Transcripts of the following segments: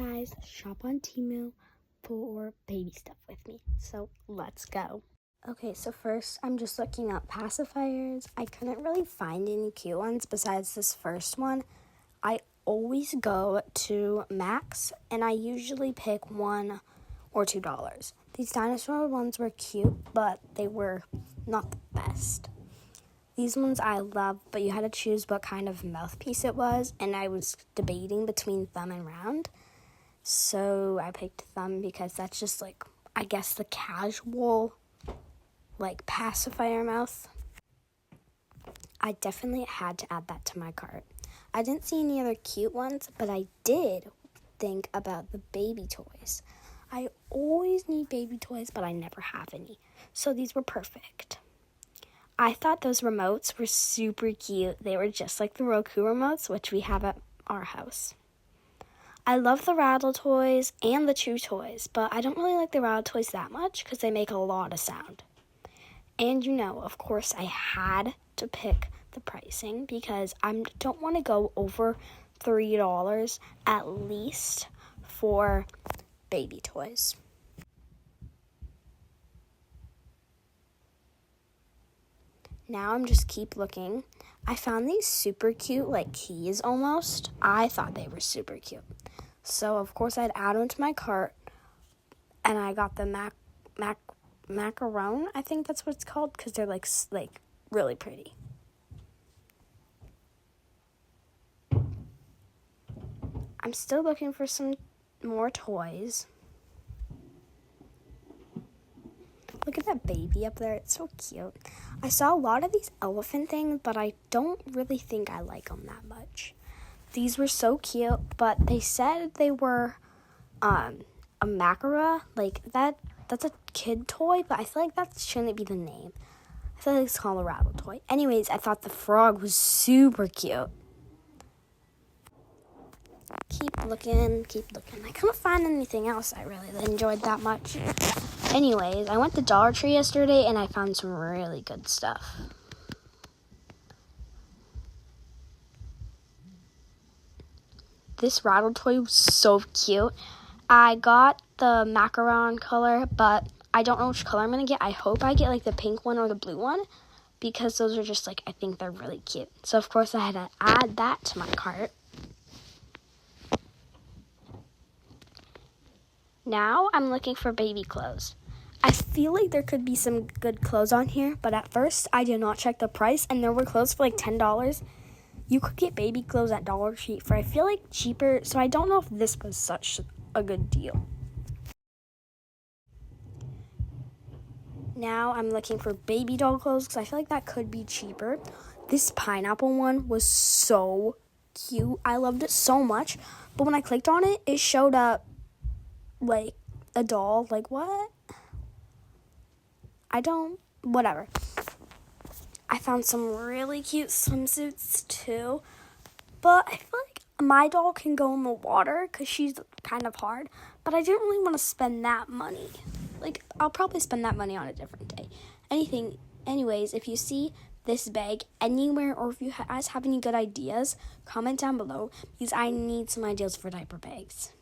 guys, shop on Temu for baby stuff with me. So let's go. Okay, so first I'm just looking up pacifiers. I couldn't really find any cute ones besides this first one. I always go to Max and I usually pick $1 or $2. These dinosaur ones were cute, but they were not the best. These ones I love, but you had to choose what kind of mouthpiece it was, and I was debating between thumb and round. So I picked thumb because that's just I guess the casual, pacifier mouth. I definitely had to add that to my cart. I didn't see any other cute ones, but I did think about the baby toys. I always need baby toys, but I never have any. So these were perfect. I thought those remotes were super cute. They were just like the Roku remotes, which we have at our house. I love the Rattle toys and the Chew toys, but I don't really like the Rattle toys that much because they make a lot of sound. And of course, I had to pick the pricing because I don't want to go over $3 at least for baby toys. Now I'm just keep looking. I found these super cute, keys almost. I thought they were super cute. So, of course, I'd add them to my cart. And I got the macaron, I think that's what it's called, because they're, really pretty. I'm still looking for some more toys. Look at that baby up there. It's so cute. I saw a lot of these elephant things, but I don't really think I like them that much. These were so cute, but they said they were a macara. That's a kid toy, but I feel like that shouldn't be the name. I feel like it's called a Rattle toy. Anyways, I thought the frog was super cute. Keep looking. I couldn't find anything else I really enjoyed that much. Anyways, I went to Dollar Tree yesterday and I found some really good stuff. This Rattle toy was so cute. I got the macaron color, but I don't know which color I'm going to get. I hope I get the pink one or the blue one because those are just I think they're really cute. So of course I had to add that to my cart. Now I'm looking for baby clothes. I feel like there could be some good clothes on here, but at first I did not check the price, and there were clothes for $10. You could get baby clothes at Dollar Tree for I feel cheaper, so I don't know if this was such a good deal. Now I'm looking for baby doll clothes because I feel like that could be cheaper. This pineapple one was so cute. I loved it so much, but when I clicked on it, it showed up a doll. What? Whatever. I found some really cute swimsuits too, but I feel like my doll can go in the water because she's kind of hard, but I didn't really want to spend that money. I'll probably spend that money on a different day. Anyways, if you see this bag anywhere or if you guys have any good ideas, comment down below because I need some ideas for diaper bags.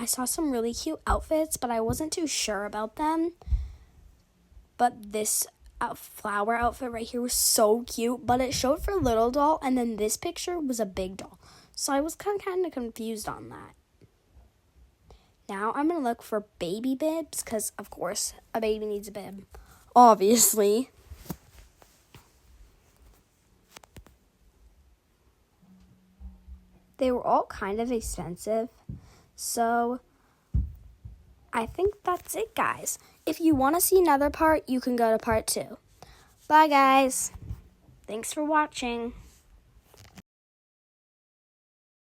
I saw some really cute outfits, but I wasn't too sure about them. But this flower outfit right here was so cute, but it showed for a little doll, and then this picture was a big doll. So I was kind of confused on that. Now I'm going to look for baby bibs, because of course a baby needs a bib, obviously. They were all kind of expensive. So, I think that's it, guys. If you want to see another part, you can go to part 2. Bye, guys. Thanks for watching.